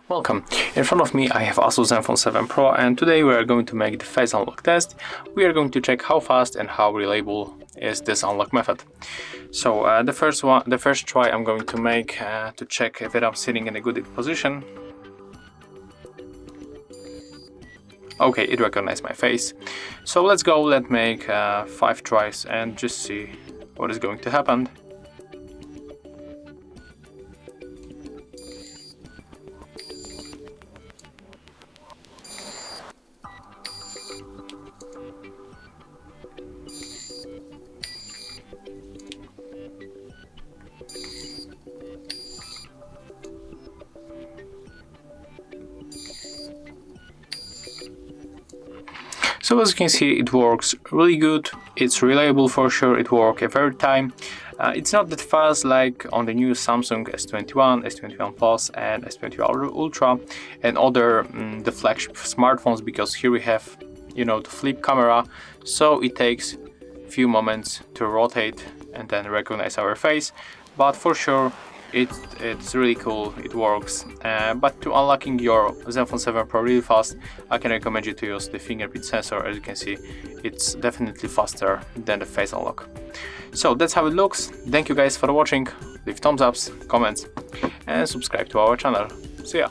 Welcome. In front of me I have ASUS Zenfone 7 Pro, and today we are going to make the face unlock test. We are going to check how fast and how reliable is this unlock method. So the first try I'm going to make to check if I'm sitting in a good position. Okay, it recognized my face. So let's go, let's make 5 tries and just see what is going to happen. So as you can see, it works really good, it's reliable for sure, it works every time. It's not that fast like on the new Samsung S21, S21 Plus and S21 Ultra and other the flagship smartphones, because here we have, you know, the flip camera, so it takes a few moments to rotate and then recognize our face, but for sure it's really cool, it works. But to unlocking your Zenfone 7 Pro really fast, I can recommend you to use the fingerprint sensor. As you can see, it's definitely faster than the face unlock. So that's how it looks. Thank you guys for watching, leave thumbs ups, comments and subscribe to our channel. See ya!